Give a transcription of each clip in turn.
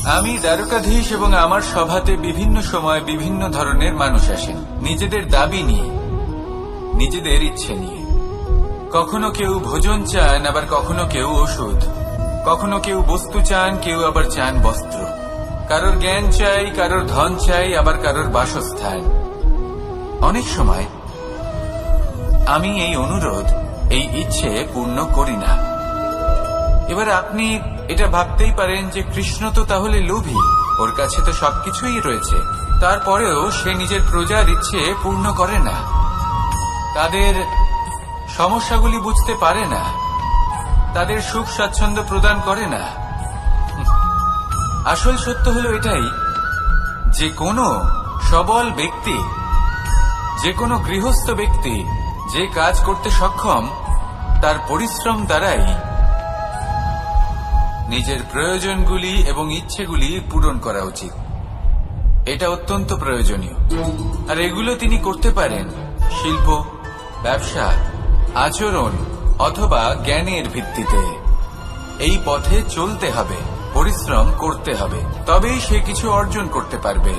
আমি দ্বারকাধীশ এবং আমার সভাতে বিভিন্ন সময় বিভিন্ন ধরনের মানুষ আসেন নিজেদের দাবি নিয়ে, নিজেদের ইচ্ছে নিয়ে। কখনো কেউ ভোজন চান, আবার কখনো কেউ ওষুধ, কখনো কেউ বস্তু চান, কেউ আবার চান বস্ত্র। কারোর জ্ঞান চাই, কারোর ধন চাই, আবার কারোর বাসস্থান। অনেক সময় আমি এই অনুরোধ, এই ইচ্ছে পূর্ণ করি না। এবার আপনি এটা ভাবতেই পারেন যে কৃষ্ণ তো তাহলে লোভী, ওর কাছে তো সবকিছুই রয়েছে, তারপরেও সে নিজের প্রজার ইচ্ছে পূর্ণ করে না, তাদের সমস্যাগুলি বুঝতে পারে না, তাদের সুখ স্বাচ্ছন্দ্য প্রদান করে না। আসল সত্য হলো এটাই যে কোনো সবল ব্যক্তি, যে কোনো গৃহস্থ ব্যক্তি যে কাজ করতে সক্ষম, তার পরিশ্রম দ্বারাই নিজের প্রয়োজনগুলি এবং ইচ্ছেগুলি পূরণ করা উচিত। এটা অত্যন্ত প্রয়োজনীয়। আর এগুলো তিনি করতে পারেন শিল্প, ব্যবসা, আচরণ অথবা জ্ঞানের ভিত্তিতে। এই পথে চলতে হবে, পরিশ্রম করতে হবে, তবেই সে কিছু অর্জন করতে পারবে।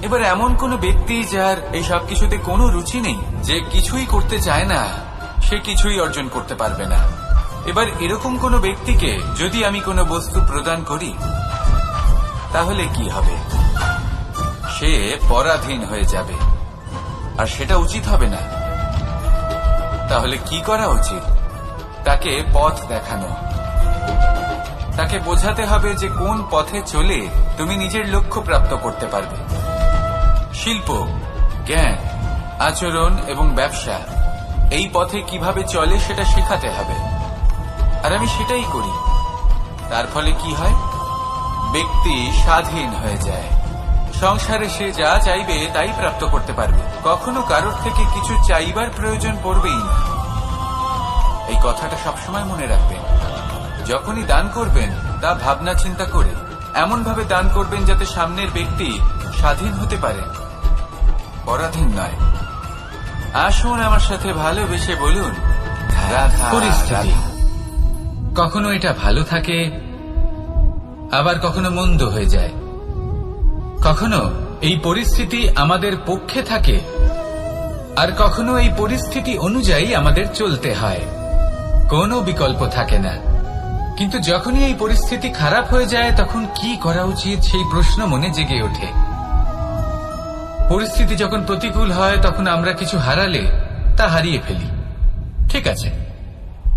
এবার এমন কোন ব্যক্তি যার এই সব কিছুতে কোনো রুচি নেই, যে কিছুই করতে চায় না, সে কিছুই অর্জন করতে পারবে না। এবার এরকম কোন ব্যক্তিকে যদি আমি কোনো বস্তু প্রদান করি, তাহলে কি হবে? সে পরাধীন হয়ে যাবে, আর সেটা উচিত হবে না। তাহলে কি করা উচিত? তাকে পথ দেখানো, তাকে বোঝাতে হবে যে কোন পথে চলে তুমি নিজের লক্ষ্য প্রাপ্ত করতে পারবে। শিল্প, জ্ঞান, আচরণ এবং ব্যবসা, এই পথে কিভাবে চলে সেটা শেখাতে হবে। আর আমি সেটাই করি। তার ফলে কি হয়? ব্যক্তি স্বাধীন হয়ে যায়। সংসারে সে যা চাইবে তাই প্রাপ্ত করতে পারবে, কখনো কারোর থেকে কিছু চাইবার প্রয়োজন পড়বেই না। এই কথাটা সবসময় মনে রাখবেন। যখনই দান করবেন তা ভাবনা চিন্তা করে এমন ভাবে দান করবেন যাতে সামনের ব্যক্তি স্বাধীন হতে পারে, পরাধীন নয়। আসুন আমার সাথে ভালোবেসে বলুন, রাধা। পরিস্থিতি কখনো এটা ভালো থাকে, আবার কখনো মন্দ হয়ে যায়। কখনো এই পরিস্থিতি আমাদের পক্ষে থাকে, আর কখনো এই পরিস্থিতি অনুযায়ী আমাদের চলতে হয়। কোনো বিকল্প থাকে না। কিন্তু যখনই এই পরিস্থিতি খারাপ হয়ে যায়, তখন কি করা উচিত সেই প্রশ্ন মনে জেগে ওঠে। পরিস্থিতি যখন প্রতিকূল হয়, তখন আমরা কিছু হারালে তা হারিয়ে ফেলি, ঠিক আছে,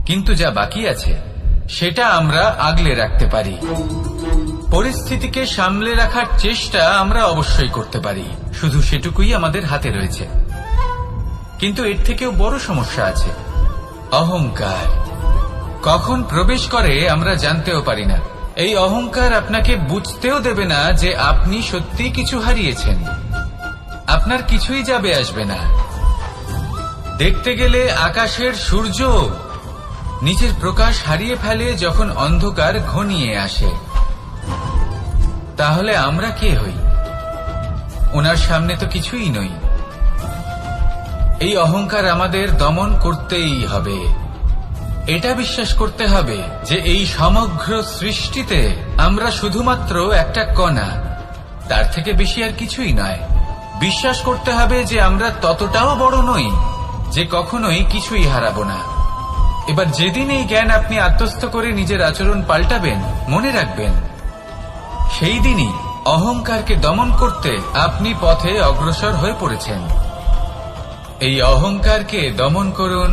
কিন্তু যা বাকি আছে সেটা আমরা আগলে রাখতে পারি। পরিস্থিতিকে সামলে রাখার চেষ্টা আমরা অবশ্যই করতে পারি, শুধু সেটুকুই আমাদের হাতে রয়েছে। কিন্তু এর থেকেও বড় সমস্যা আছে, অহংকার। কখন প্রবেশ করে আমরা জানতেও পারি না। এই অহংকার আপনাকে বুঝতেও দেবে না যে আপনি সত্যি কিছু হারিয়েছেন। আপনার কিছুই যাবে আসবে না। দেখতে গেলে আকাশের সূর্য নিজের প্রকাশ হারিয়ে ফেলে যখন অন্ধকার ঘনিয়ে আসে। তাহলে আমরা কে হই? ওনার সামনে তো কিছুই নই। এই অহংকার আমাদের দমন করতেই হবে। এটা বিশ্বাস করতে হবে যে এই সমগ্র সৃষ্টিতে আমরা শুধুমাত্র একটা কণা, তার থেকে বেশি আর কিছুই নয়। বিশ্বাস করতে হবে যে আমরা ততটাও বড় নই যে কখনোই কিছুই হারাবো না। এবার যেদিন এই জ্ঞান আপনি আত্মস্থ করে নিজের আচরণ পাল্টাবেন, মনে রাখবেন সেই দিনই অহংকারকে দমন করতে আপনি পথে অগ্রসর হয়ে পড়েছেন। এই অহংকারকে দমন করুন,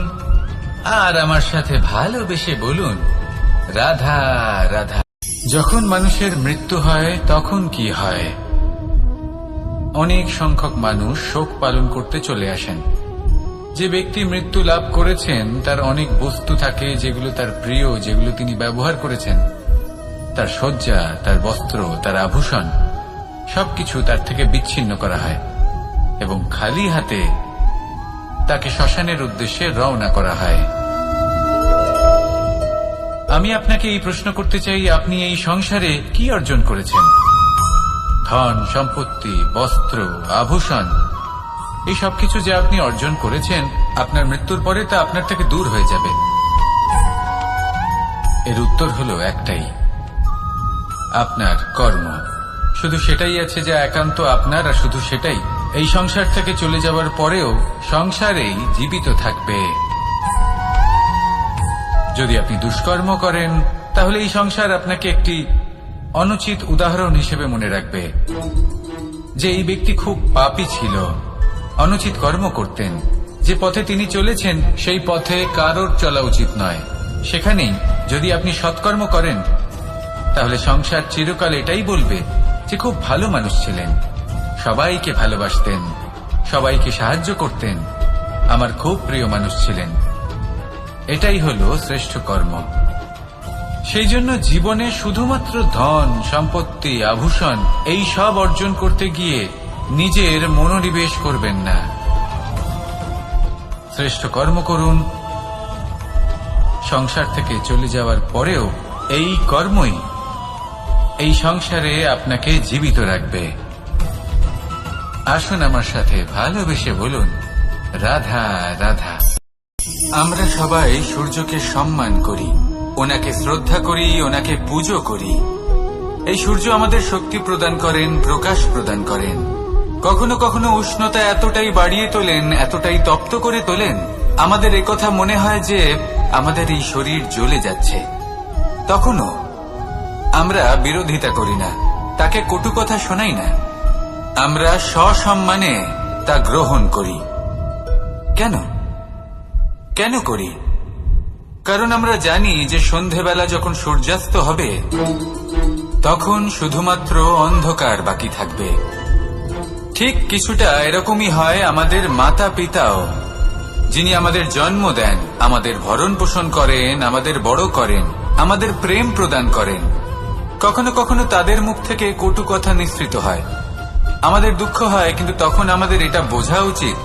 আর আমার সাথে ভালোবেসে বলুন, রাধা রাধা। যখন মানুষের মৃত্যু হয় তখন কি হয়? অনেক সংখ্যক মানুষ শোক পালন করতে চলে আসেন। যে ব্যক্তি মৃত্যু লাভ করেছেন তার অনেক বস্তু থাকে যেগুলো তার প্রিয়, যেগুলো তিনি ব্যবহার করেছেন। তার শয্যা, তার বস্ত্র, তার আভূষণ সবকিছু তার থেকে বিচ্ছিন্ন করা হয় এবং খালি হাতে তাকে শ্মশানের উদ্দেশ্যে রওনা করা হয়। আমি আপনাকে এই প্রশ্ন করতে চাই, আপনি এই সংসারে কি অর্জন করেছেন? ধন সম্পত্তি, বস্ত্র, আভূষণ, এই সবকিছু যে আপনি অর্জন করেছেন, আপনার মৃত্যুর পরে তা আপনার থেকে দূর হয়ে যাবে। এর উত্তর হলো একটাই, আপনার কর্ম। শুধু সেটাই আছে যা একান্ত আপনার, আর শুধু সেটাই এই সংসার থেকে চলে যাওয়ার পরেও সংসারেই জীবিত থাকবে। যদি আপনি দুষ্কর্ম করেন তাহলে এই সংসার আপনাকে একটি অনুচিত উদাহরণ হিসেবে মনে রাখবে যে এই ব্যক্তি খুব পাপী ছিল, অনুচিত কর্ম করতেন। যে পথে তিনি চলেছেন সেই পথে কারোর চলা উচিত নয়। সেখানেই যদি আপনি সৎকর্ম করেন তাহলে সংসার চিরকাল এটাই বলবে যে খুব ভালো মানুষ ছিলেন, সবাইকে ভালোবাসতেন, সবাইকে সাহায্য করতেন, আমার খুব প্রিয় মানুষ ছিলেন। এটাই হলো শ্রেষ্ঠ কর্ম। সেই জন্য জীবনে শুধুমাত্র ধন, সম্পত্তি, আভূষণ এই সব অর্জন করতে গিয়ে নিজের মনোনিবেশ করবেন না। শ্রেষ্ঠ কর্ম করুন। সংসার থেকে চলে যাওয়ার পরেও এই কর্মই এই সংসারে আপনাকে জীবিত রাখবে। আসুন আমার সাথে ভালোবেসে বলুন, রাধা রাধা। আমরা সবাই সূর্যকে সম্মান করি, ওনাকে শ্রদ্ধা করি, ওনাকে পুজো করি। এই সূর্য আমাদের শক্তি প্রদান করেন, প্রকাশ প্রদান করেন। কখনো কখনো উষ্ণতা এতটাই বাড়িয়ে তোলেন, এতটাই তপ্ত করে তোলেন, আমাদের একথা মনে হয় যে আমাদের এই শরীর জ্বলে যাচ্ছে। তখনও আমরা বিরোধিতা করি না, তাকে কটু কথা শোনাই না, আমরা সসম্মানে তা গ্রহণ করি। কেন কেন করি? কারণ আমরা জানি যে সন্ধেবেলা যখন সূর্যাস্ত হবে তখন শুধুমাত্র অন্ধকার বাকি থাকবে। ঠিক কিছুটা এরকমই হয় আমাদের মাতা পিতাও, যিনি আমাদের জন্ম দেন, আমাদের ভরণ পোষণ করেন, আমাদের বড় করেন, আমাদের প্রেম প্রদান করেন। কখনো কখনো তাদের মুখ থেকে কটু কথা নিঃসৃত হয়, আমাদের দুঃখ হয়, কিন্তু তখন আমাদের এটা বোঝা উচিত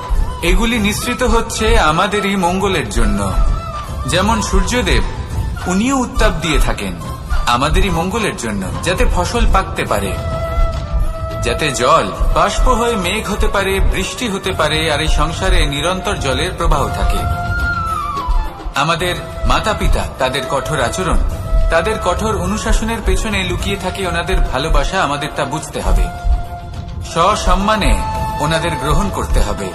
এগুলি নিঃসৃত হচ্ছে আমাদেরই মঙ্গলের জন্য। যেমন সূর্যদেব, উনিও উত্তাপ দিয়ে থাকেন আমাদেরই মঙ্গলের জন্য, যাতে ফসল পাকতে পারে, যাতে জল বাষ্প হয়ে মেঘ হতে পারে, বৃষ্টি হতে পারে, আর এই সংসারে নিরন্তর জলের প্রবাহ থাকে। আমাদের মাতা পিতা, তাদের কঠোর আচরণ, তাদের কঠোর অনুশাসনের পেছনে লুকিয়ে থাকে ওনাদের ভালোবাসা। আমাদের তা বুঝতে হবে, সসম্মানে ওনাদের গ্রহণ করতে হবে।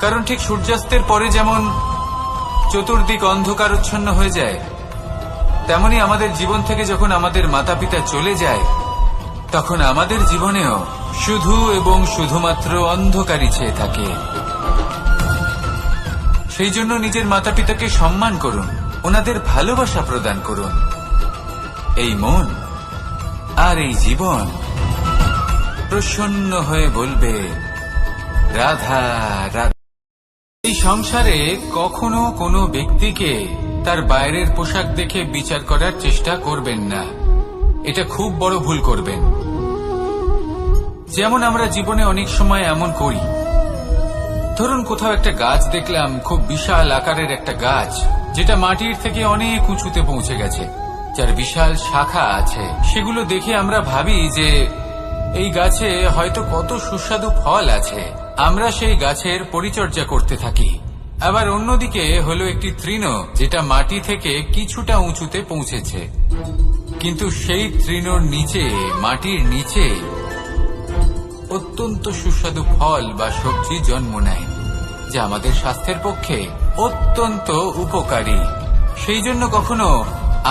কারণ ঠিক সূর্যাস্তের পরে যেমন চতুর্দিক অন্ধকারচ্ছন্ন হয়ে যায়, তেমনি আমাদের জীবন থেকে যখন আমাদের মাতা পিতা চলে যায় তখন আমাদের জীবনেও শুধু এবং শুধুমাত্র অন্ধকারই ছেয়ে থাকে। সেই জন্য নিজের মাতা পিতাকে সম্মান করুন, ওনাদের ভালোবাসা প্রদান করুন। এই মন আর এই জীবন প্রসন্ন হয়ে বলবে, রাধা রাধা। এই সংসারে কখনো কোনো ব্যক্তিকে তার বাইরের পোশাক দেখে বিচার করার চেষ্টা করবেন না, এটা খুব বড় ভুল করবেন। যেমন আমরা জীবনে অনেক সময় এমন করি, ধরুন কোথাও একটা গাছ দেখলাম, খুব বিশাল আকারের একটা গাছ, যেটা মাটির থেকে অনেক উঁচুতে পৌঁছে গেছে, যার বিশাল শাখা আছে। সেগুলো দেখে আমরা ভাবি যে এই গাছে হয়তো কত সুস্বাদু ফল আছে, আমরা সেই গাছের পরিচর্যা করতে থাকি। আবার অন্যদিকে হলো একটি তৃণ, যেটা মাটি থেকে কিছুটা উঁচুতে পৌঁছেছে, কিন্তু সেই তৃণর নিচে, মাটির নিচে অত্যন্ত সুস্বাদু ফল বা সবজি জন্ম নেয়, যা আমাদের স্বাস্থ্যের পক্ষে অত্যন্ত উপকারী। সেই জন্য কখনো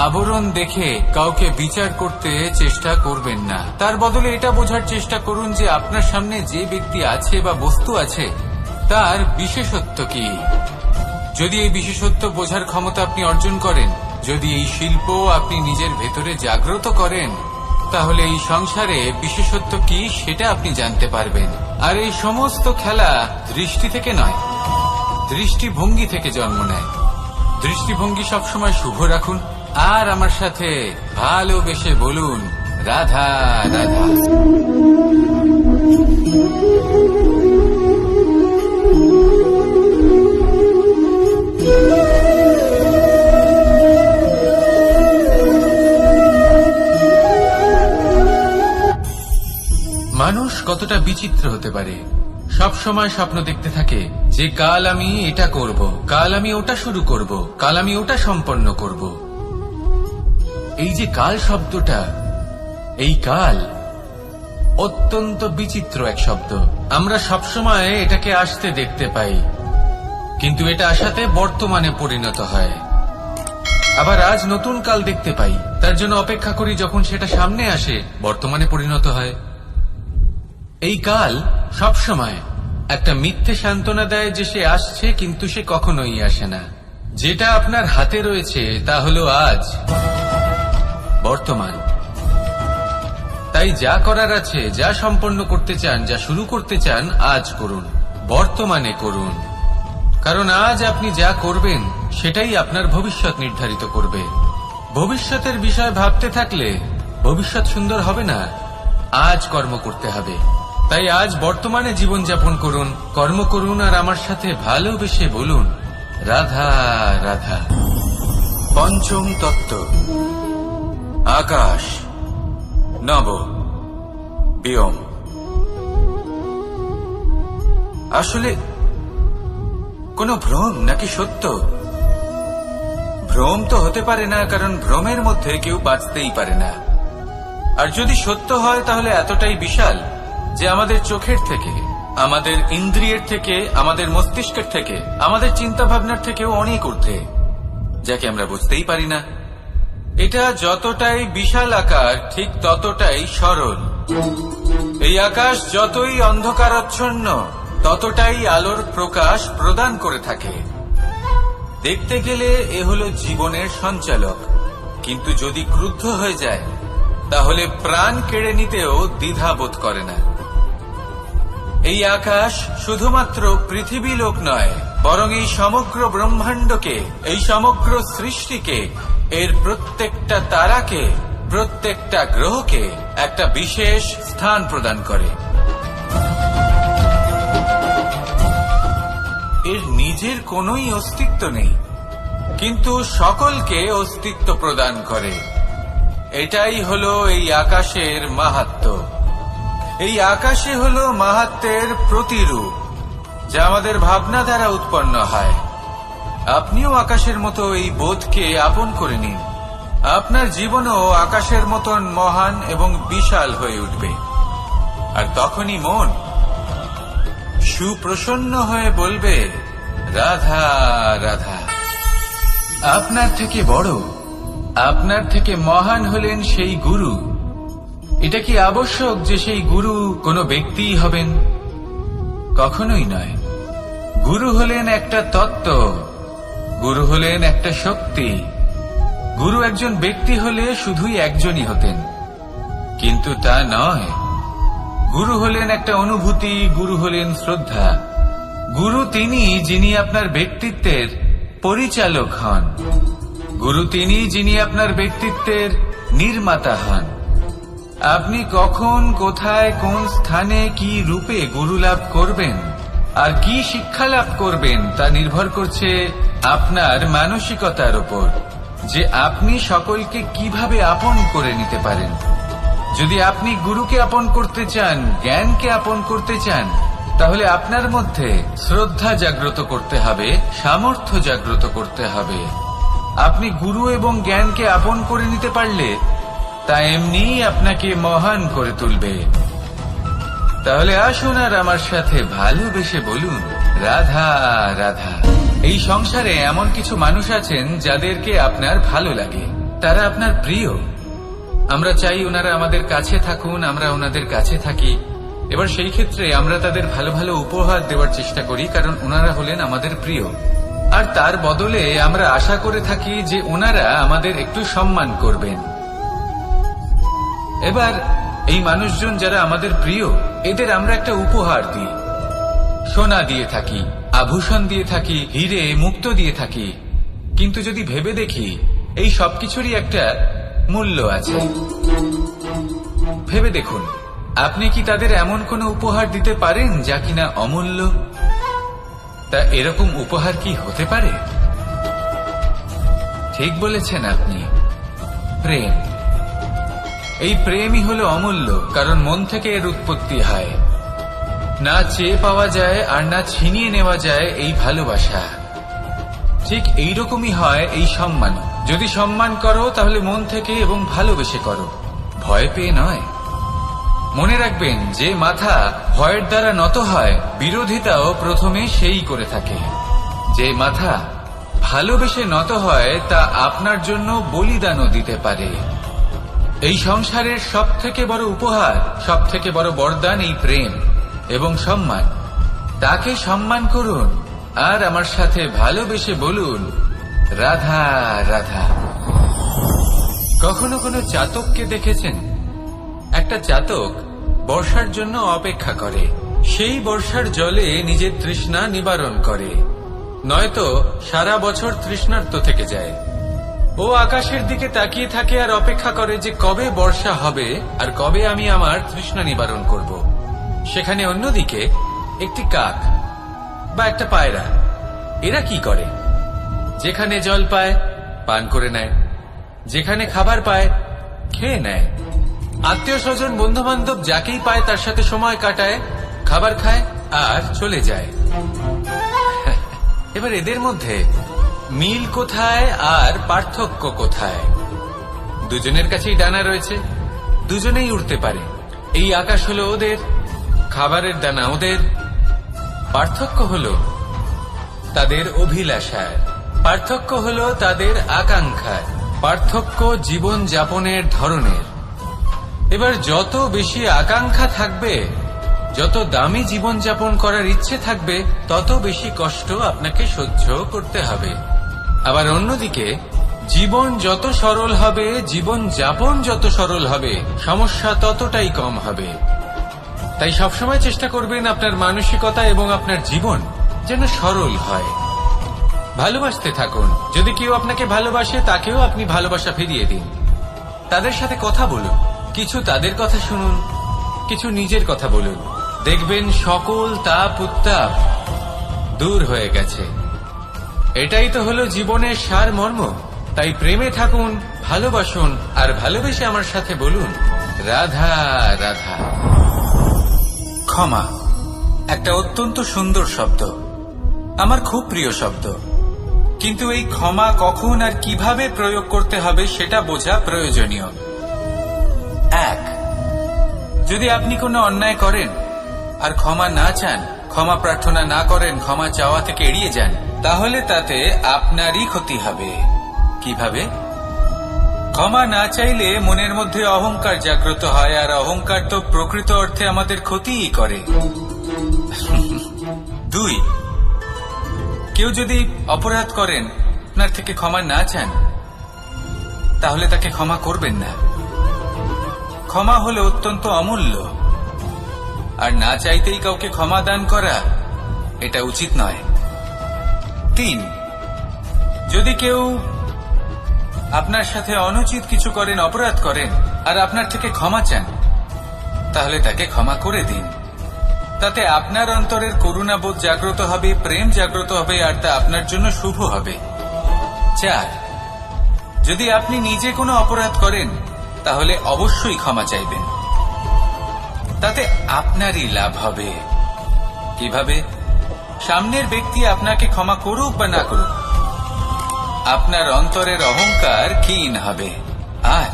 আবরণ দেখে কাউকে বিচার করতে চেষ্টা করবেন না, তার বদলে এটা বোঝার চেষ্টা করুন যে আপনার সামনে যে ব্যক্তি আছে বা বস্তু আছে তার বিশেষত্ব কি। যদি এই বিশেষত্ব বোঝার ক্ষমতা আপনি অর্জন করেন, যদি এই শিল্প আপনি নিজের ভেতরে জাগ্রত করেন, তাহলে এই সংসারে বিশেষত্ব কি সেটা আপনি জানতে পারবেন। আর এই সমস্ত খেলা দৃষ্টি থেকে নয়, দৃষ্টিভঙ্গি থেকে জন্ম নেয়। দৃষ্টিভঙ্গি সবসময় শুভ রাখুন, আর আমার সাথে ভালোবেসে বলুন, রাধা রাধা। মানুষ কতটা বিচিত্র হতে পারে, সব সময় স্বপ্ন দেখতে থাকে যে কাল আমি এটা করব, কাল আমি ওটা শুরু করব, কাল আমি ওটা সম্পন্ন করব। এই যে কাল শব্দটা, এই কাল অত্যন্ত বিচিত্র এক শব্দ। আমরা সবসময় এটাকে আসতে দেখতে পাই, কিন্তু এটা আসাতে বর্তমানে পরিণত হয়। আবার আজ নতুন কাল দেখতে পাই, তার জন্য অপেক্ষা করি যখন সেটা সামনে আসে, বর্তমানে পরিণত হয়। এই কাল সবসময় একটা মিথ্যে সান্ত্বনা দেয় যে সে আসছে, কিন্তু সে কখনোই আসে না। যেটা আপনার হাতে রয়েছে তা হলো আজ, বর্তমান। তাই যা করার আছে, যা সম্পন্ন করতে চান, যা শুরু করতে চান, আজ করুন, বর্তমানে করুন। কারণ আজ আপনি যা করবেন সেটাই আপনার ভবিষ্যৎ নির্ধারিত করবে। ভবিষ্যতের বিষয় ভাবতে থাকলে ভবিষ্যৎ সুন্দর হবে না। আজ কর্ম করতে হবে। তাই আজ বর্তমানে জীবনযাপন করুন, কর্ম করুন, আর আমার সাথে ভালোবেসে বলুন, রাধা রাধা। পঞ্চম তত্ত্ব, আকাশ, নব, বিয়ম। আসলে কোনো ভ্রম নাকি সত্য? ভ্রম তো হতে পারে না, কারণ ভ্রমের মধ্যে কেউ বাঁচতেই পারে না। আর যদি সত্য হয় তাহলে এতটাই বিশাল যে আমাদের চোখের থেকে, আমাদের ইন্দ্রিয়ের থেকে, আমাদের মস্তিষ্কের থেকে, আমাদের চিন্তা ভাবনার থেকেও অনেক ঊর্ধ্বে, যাকে আমরা বুঝতেই পারি না। এটা যতটাই বিশাল আকার, ঠিক ততটাই সরল। এই আকাশ যতই অন্ধকারাচ্ছন্ন, ততটাই আলোর প্রকাশ প্রদান করে থাকে। দেখতে গেলে এ হলো জীবনের সঞ্চালক, কিন্তু যদি ক্রুদ্ধ হয়ে যায় তাহলে প্রাণ কেড়ে নিতেও দ্বিধাবোধ করে না। এই আকাশ শুধুমাত্র পৃথিবী লোক নয়, বরং এই সমগ্র ব্রহ্মাণ্ডকে, এই সমগ্র সৃষ্টিকে, এর প্রত্যেকটা তারাকে, প্রত্যেকটা গ্রহকে একটা বিশেষ স্থান প্রদান করে। এর নিজের কোনোই অস্তিত্ব নেই, কিন্তু সকলকে অস্তিত্ব প্রদান করে। এটাই হলো এই আকাশের মাহাত্ম্য। এই আকাশে হলো মাহাত্ম্যের প্রতিরূপ, যা আমাদের ভাবনা দ্বারা উৎপন্ন হয়। আপনিও আকাশের মতো এই বোধকে আপন করে নিন। আপনার জীবনও আকাশের মতন মহান এবং বিশাল হয়ে উঠবে। আর তখনই মন সুপ্রসন্ন হয়ে বলবে, রাধা রাধা। আপনার থেকে বড়, আপনার থেকে মহান হলেন সেই গুরু। এটা কি আবশ্যক যে সেই গুরু কোনো ব্যক্তিই হবেন? কখনোই নয়। গুরু হলেন একটা তত্ত্ব, গুরু হলেন একটা শক্তি। গুরু একজন ব্যক্তি হলে শুধুই একজনই হতেন, কিন্তু তা নয়। গুরু হলেন একটা অনুভূতি, গুরু হলেন শ্রদ্ধা। গুরু তিনি যিনি আপনার ব্যক্তিত্বের পরিচালক হন। গুরু তিনি যিনি আপনার ব্যক্তিত্বের নির্মাতা হন। আপনি কখন, কোথায়, কোন স্থানে, কি রূপে গুরু লাভ করবেন আর কি শিক্ষা লাভ করবেন তা নির্ভর করছে আপনার মানসিকতার উপর, যে আপনি সকলকে কিভাবে আপন করে নিতে পারেন। যদি আপনি গুরুকে আপন করতে চান, জ্ঞানকে আপন করতে চান, তাহলে আপনার মধ্যে শ্রদ্ধা জাগ্রত করতে হবে, সামর্থ্য জাগ্রত করতে হবে। আপনি গুরু এবং জ্ঞানকে আপন করে নিতে পারলে তা এমনিই আপনাকে মহান করে তুলবে। তাহলে আসুন আর আমার সাথে ভালোবেসে বলুন, রাধা রাধা। এই সংসারে এমন কিছু মানুষ আছেন যাদেরকে আপনার ভালো লাগে, তারা আপনার প্রিয়। আমরা চাই ওনারা আমাদের কাছে থাকুন, আমরা ওনাদের কাছে থাকি। এবার সেই ক্ষেত্রে আমরা তাদের ভালো ভালো উপহার দেওয়ার চেষ্টা করি, কারণ ওনারা হলেন আমাদের প্রিয়। আর তার বদলে আমরা আশা করে থাকি যে ওনারা আমাদের একটু সম্মান করবেন। এবার এই মানুষজন যারা আমাদের প্রিয়, এদের আমরা একটা উপহার দিই। সোনা দিয়ে থাকি, আভূষণ দিয়ে থাকি, হিরে মুক্ত দিয়ে থাকি। কিন্তু যদি ভেবে দেখি, এই সবকিছুরই একটা মূল্য আছে। ভেবে দেখুন, আপনি কি তাদের এমন কোনো উপহার দিতে পারেন যা কিনা অমূল্য? তা এরকম উপহার কি হতে পারে? ঠিক বলেছেন আপনি, প্রেম। এই প্রেমই হলো অমূল্য, কারণ মন থেকে এর উৎপত্তি হয়। না চেয়ে পাওয়া যায় আর না ছিনিয়ে নেওয়া যায় এই ভালোবাসা। ঠিক এইরকমই হয় এই সম্মান। যদি সম্মান করো তাহলে মন থেকে এবং ভালোবেসে করো, ভয় পেয়ে নয়। মনে রাখবেন, যে মাথা ভয়ের দ্বারা নত হয়, বিরোধিতাও প্রথমে সেই করে থাকে। যে মাথা ভালোবেসে নত হয়, তা আপনার জন্য বলিদানও দিতে পারে। এই সংসারের সব থেকে বড় উপহার, সব থেকে বড় বরদান এই প্রেম এবং সম্মান। তাকে সম্মান করুন আর আমার সাথে ভালোবেসে বলুন, রাধা রাধা। কখনো কোনো চাতককে দেখেছেন? একটা চাতক বর্ষার জন্য অপেক্ষা করে, সেই বর্ষার জলে নিজের তৃষ্ণা নিবারণ করে, নয়তো সারা বছর তৃষ্ণার্ত থেকে যায়। ও আকাশের দিকে তাকিয়ে থাকে আর অপেক্ষা করে যে কবে বর্ষা হবে আর কবে আমি আমার তৃষ্ণা নিবারণ করব। সেখানে অন্যদিকে একটি কাক বা একটা পায়রা, এরা কি করে? যেখানে জল পায় পান করে নেয়, যেখানে খাবার পায় খেয়ে নেয়, আত্মীয় স্বজন বন্ধু বান্ধব যাকেই পায় তার সাথে সময় কাটায়, খাবার খায় আর চলে যায়। এবার এদের মধ্যে মিল কোথায় আর পার্থক্য কোথায়? দুজনের কাছেই ডানা রয়েছে, দুজনেই উড়তে পারে। এই আকাশ হলো ওদের, খাবারের দানা ওদের। পার্থক্য হলো তাদের অভিলাষায়, পার্থক্য হলো তাদের আকাঙ্ক্ষায়, পার্থক্য জীবন যাপনের ধরনের। এবার যত বেশি আকাঙ্ক্ষা থাকবে, যত দামি জীবন যাপন করার ইচ্ছে থাকবে, তত বেশি কষ্ট আপনাকে সহ্য করতে হবে। আবার অন্যদিকে জীবন যত সরল হবে, জীবন যাপন যত সরল হবে, সমস্যা ততটাই কম হবে। তাই সবসময় চেষ্টা করবেন আপনার মানসিকতা এবং আপনার জীবন যেন সরল হয়। ভালোবাসতে থাকুন। যদি কেউ আপনাকে ভালোবাসে, তাকেও আপনি ভালোবাসা ফিরিয়ে দিন। তাদের সাথে কথা বলুন, কিছু তাদের কথা শুনুন, কিছু নিজের কথা বলুন। দেখবেন সকল তাপ উত্তাপ দূর হয়ে গেছে। এটাই তো হলো জীবনের সারমর্ম। তাই প্রেমে থাকুন, ভালোবাসুন, আর ভালোবেসে আমার সাথে বলুন, রাধা রাধা। ক্ষমা একটা অত্যন্ত সুন্দর শব্দ, আমার খুব প্রিয় শব্দ। কিন্তু এই ক্ষমা কখন আর কিভাবে প্রয়োগ করতে হবে সেটা বোঝা প্রয়োজনীয়। এক, যদি আপনি কোনো অন্যায় করেন আর ক্ষমা না চান, ক্ষমা প্রার্থনা না করেন, ক্ষমা চাওয়া থেকে এড়িয়ে যান, তাহলে তাতে আপনারই ক্ষতি হবে। কিভাবে? ক্ষমা না চাইলে মনের মধ্যে অহংকার জাগ্রত হয়, আর অহংকার তো প্রকৃত অর্থে আমাদের ক্ষতিই করে। দুই, কেউ যদি অপরাধ করেন, আপনার থেকে ক্ষমা না চান, তাহলে তাকে ক্ষমা করবেন না। ক্ষমা হলো অত্যন্ত অমূল্য, আর না চাইতেই কাউকে ক্ষমা দান করা এটা উচিত নয়। তিন, যদি কেউ আপনার সাথে অনুচিত কিছু করেন, অপরাধ করেন, আর আপনার থেকে ক্ষমা চান, তাহলে তাকে ক্ষমা করে দিন। তাতে আপনার অন্তরের করুণাবোধ জাগ্রত হবে, প্রেম জাগ্রত হবে, আর তা আপনার জন্য শুভ হবে। চার, যদি আপনি নিজে কোনো অপরাধ করেন, তাহলে অবশ্যই ক্ষমা চাইবেন। তাতে আপনারই লাভ হবে। কিভাবে? সামনের ব্যক্তি আপনাকে ক্ষমা করুক বা না করুক, আপনার অন্তরের অহংকার ক্ষীণ হবে, আর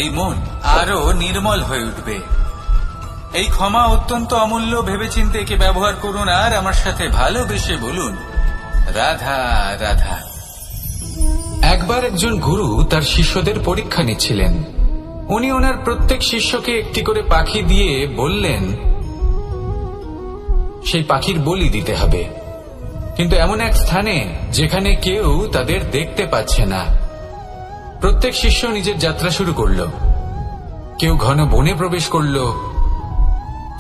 এই মন আরো নির্মল হয়ে উঠবে। এই ক্ষমা অত্যন্ত অমূল্য, ভেবেচিন্তে একে ব্যবহার করুন, আর আমার সাথে ভালোবেসে বলুন, রাধা রাধা। একবার একজন গুরু তার শিষ্যদের পরীক্ষা নিচ্ছিলেন। উনি ওনার প্রত্যেক শিষ্যকে একটি করে পাখি দিয়ে বললেন সেই পাখির বলি দিতে হবে, কিন্তু এমন এক স্থানে যেখানে কেউ তাদের দেখতে পাচ্ছে না। প্রত্যেক শিষ্য নিজের যাত্রা শুরু করল। কেউ ঘন বনে প্রবেশ করল,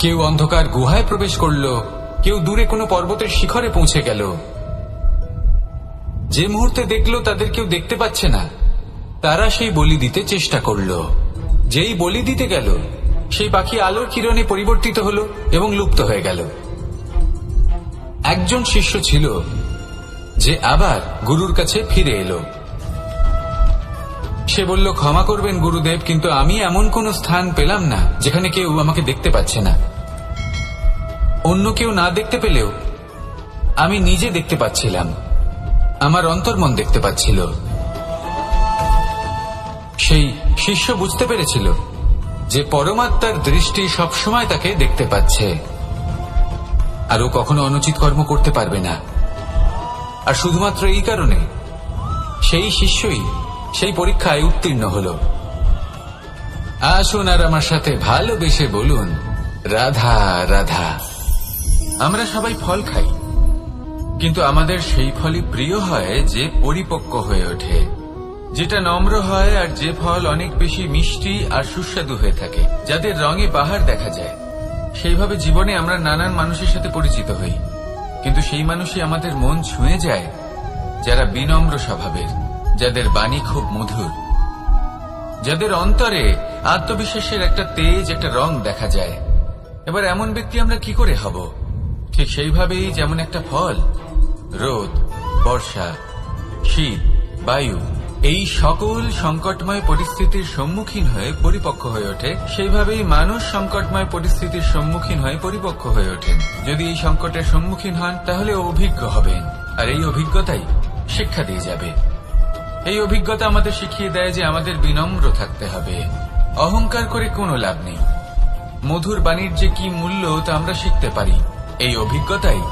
কেউ অন্ধকার গুহায় প্রবেশ করল, কেউ দূরে কোনো পর্বতের শিখরে পৌঁছে গেল। যে মুহূর্তে দেখলো তাদের কেউ দেখতে পাচ্ছে না, তারা সেই বলি দিতে চেষ্টা করল। যেই বলি দিতে গেল, সেই পাখি আলোর কিরণে পরিবর্তিত হলো এবং লুপ্ত হয়ে গেল। একজন শিষ্য ছিল যে আবার গুরুর কাছে ফিরে এলো। সে বলল, ক্ষমা করবেন গুরুদেব, কিন্তু আমি এমন কোন স্থান পেলাম না যেখানে কেউ আমাকে দেখতে পাচ্ছে না। অন্য কেউ না দেখতে পেলেও আমি নিজে দেখতে পাচ্ছিলাম, আমার অন্তর্মন দেখতে পাচ্ছিল। সেই শিষ্য বুঝতে পেরেছিল যে পরমাত্মার দৃষ্টি সবসময় তাকে দেখতে পাচ্ছে, আর ও কখনো অনুচিত কর্ম করতে পারবে না। আর শুধুমাত্র এই কারণে সেই শিষ্যই সেই পরীক্ষায় উত্তীর্ণ হল। আসুন আর আমার সাথে ভালোবেসে বলুন, রাধা রাধা। আমরা সবাই ফল খাই, কিন্তু আমাদের সেই ফলই প্রিয় হয় যে পরিপক্ক হয়ে ওঠে, যেটা নম্র হয়, আর যে ফল অনেক বেশি মিষ্টি আর সুস্বাদু হয়ে থাকে, যাদের রঙে বাহার দেখা যায়। সেইভাবে জীবনে আমরা নানান মানুষের সাথে পরিচিত হই, কিন্তু সেই মানুষই আমাদের মন ছুঁয়ে যায় যারা বিনম্র স্বভাবের, যাদের বাণী খুব মধুর, যাদের অন্তরে আত্মবিশ্বাসের একটা তেজ, একটা রং দেখা যায়। এবার এমন ব্যক্তি আমরা কি করে হব? ঠিক সেইভাবেই যেমন একটা ফল রোদ, বর্ষা, শীত, বায়ু এই সকল সংকটময় পরিস্থিতির সম্মুখীন হয়ে পরিপক্ক হয়ে ওঠে, সেইভাবেই মানুষ সংকটময় পরিস্থিতির সম্মুখীন হয়ে পরিপক্ক হয়ে ওঠেন। যদি এই সংকটের সম্মুখীন হন তাহলে অভিজ্ঞ হবেন, আর এই অভিজ্ঞতাই শিক্ষা দিয়ে যাবে। এই অভিজ্ঞতা আমাদের শিখিয়ে দেয় যে আমাদের বিনম্র থাকতে হবে, অহংকার করে কোনো লাভ নেই। মধুর বাণীর যে কি মূল্য তা আমরা শিখতে পারি। এই অভিজ্ঞতাই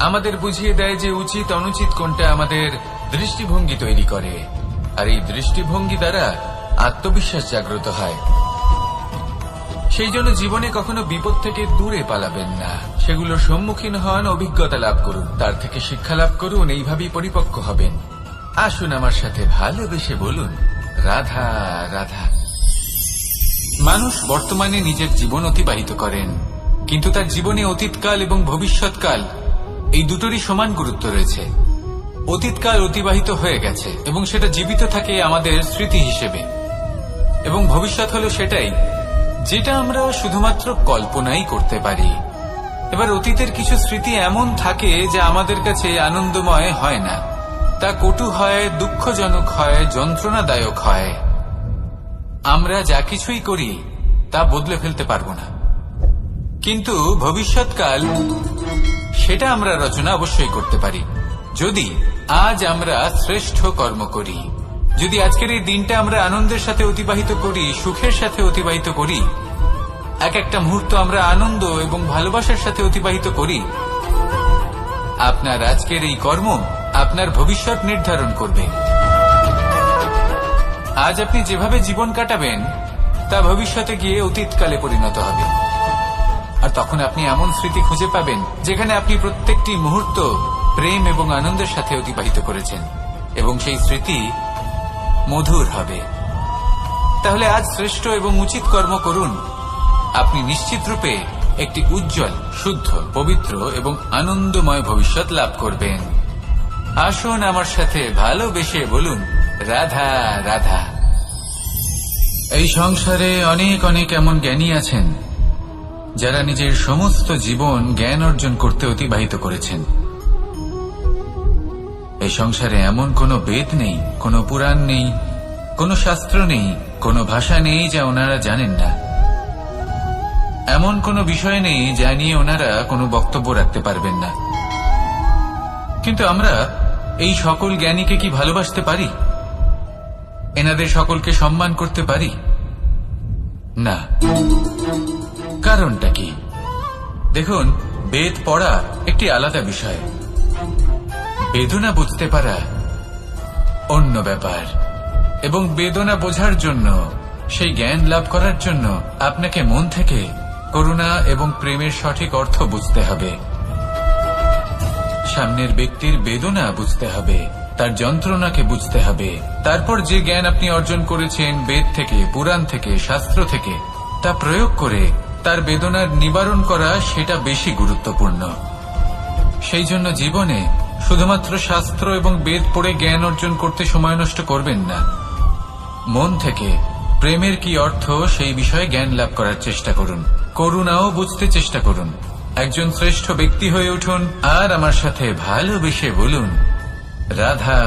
আমাদের বুঝিয়ে দেয় যে উচিত অনুচিত কোনটা আমাদের দৃষ্টিভঙ্গি তৈরি করে, আর এই দৃষ্টিভঙ্গি দ্বারা আত্মবিশ্বাস জাগ্রত হয়। সেই জন্য জীবনে কখনো বিপদ থেকে দূরে পালাবেন না, সেগুলোর সম্মুখীন হন, অভিজ্ঞতা লাভ করুন, তার থেকে শিক্ষা লাভ করুন, এইভাবেই পরিপক্ক হবেন। আসুন আমার সাথে ভালোবেসে বলুন, রাধা রাধা। মানুষ বর্তমানে নিজের জীবন অতিবাহিত করেন, কিন্তু তার জীবনে অতীতকাল এবং ভবিষ্যৎকাল এই দুটোরই সমান গুরুত্ব রয়েছে। অতীতকাল অতিবাহিত হয়ে গেছে এবং সেটা জীবিত থাকে আমাদের স্মৃতি হিসেবে, এবং ভবিষ্যৎ হলো সেটাই যেটা আমরা শুধুমাত্র কল্পনাই করতে পারি। এবার অতীতের কিছু স্মৃতি এমন থাকে যা আমাদের কাছে আনন্দময় হয় না, তা কটু হয়, দুঃখজনক হয়, যন্ত্রণাদায়ক হয়। আমরা যা কিছুই করি তা বদলে ফেলতে পারবো না, কিন্তু ভবিষ্যৎকাল সেটা আমরা রচনা অবশ্যই করতে পারি, যদি আজ আমরা শ্রেষ্ঠ কর্ম করি। যদি আজকের এই দিনটা আমরা আনন্দের সাথে অতিবাহিত করি, সুখের সাথে অতিবাহিত করি, এক একটা মুহূর্ত আমরা আনন্দ এবং ভালোবাসার সাথে অতিবাহিত করি, আপনার আজকের এই কর্ম আপনার ভবিষ্যৎ নির্ধারণ করবে। আজ আপনি যেভাবে জীবন কাটাবেন তা ভবিষ্যতে গিয়ে অতীতকালে পরিণত হবে, আর তখন আপনি এমন স্মৃতি খুঁজে পাবেন যেখানে আপনি প্রত্যেকটি মুহূর্ত প্রেম এবং আনন্দের সাথে অতিবাহিত করেছেন, এবং সেই স্মৃতি মধুর হবে। তাহলে আজ শ্রেষ্ঠ এবং উচিত কর্ম করুন, আপনি নিশ্চিত রূপে একটি উজ্জ্বল, শুদ্ধ, পবিত্র এবং আনন্দময় ভবিষ্যৎ লাভ করবেন। আসুন আমার সাথে ভালোবেসে বলুন, রাধা রাধা। এই সংসারে অনেক অনেক এমন জ্ঞানী আছেন যারা নিজের সমস্ত জীবন জ্ঞান অর্জন করতে অতিবাহিত করেছেন। এই সংসারে এমন কোনো বেদ নেই, কোনো পুরাণ নেই, কোনো শাস্ত্র নেই, কোনো ভাষা নেই যা ওনারা জানেন না। এমন কোনো বিষয় নেই যা নিয়ে ওনারা কোনো বক্তব্য রাখতে পারবেন না। কিন্তু আমরা এই সকল জ্ঞানীকে কি ভালোবাসতে পারি? এনাদের সকলকে সম্মান করতে পারি না। কারণটা কি? দেখুন, বেদ পড়া একটি আলাদা বিষয়, বেদনা বুঝতে পারা অন্য ব্যাপার। এবং বেদনা বোঝার জন্য, সেই জ্ঞান লাভ করার জন্য আপনাকে মন থেকে করুণা এবং প্রেমের সঠিক অর্থ বুঝতে হবে। সামনের ব্যক্তির বেদনা বুঝতে হবে, তার যন্ত্রণাকে বুঝতে হবে। তারপর যে জ্ঞান আপনি অর্জন করেছেন বেদ থেকে, পুরাণ থেকে, শাস্ত্র থেকে, তা প্রয়োগ করে তার বেদনার নিবারণ করা, সেটা বেশি গুরুত্বপূর্ণ। সেই জন্য জীবনে শুধুমাত্র শাস্ত্র এবং বেদ পড়ে জ্ঞান অর্জন করতে সময় নষ্ট করবেন না। মন থেকে প্রেমের কি অর্থ সেই বিষয়ে জ্ঞান লাভ করার চেষ্টা করুন, করুণাও বুঝতে চেষ্টা করুন। একজন শ্রেষ্ঠ ব্যক্তি হয়ে উঠুন, আর আমার সাথে ভালোবেসে বলুন, রাধা।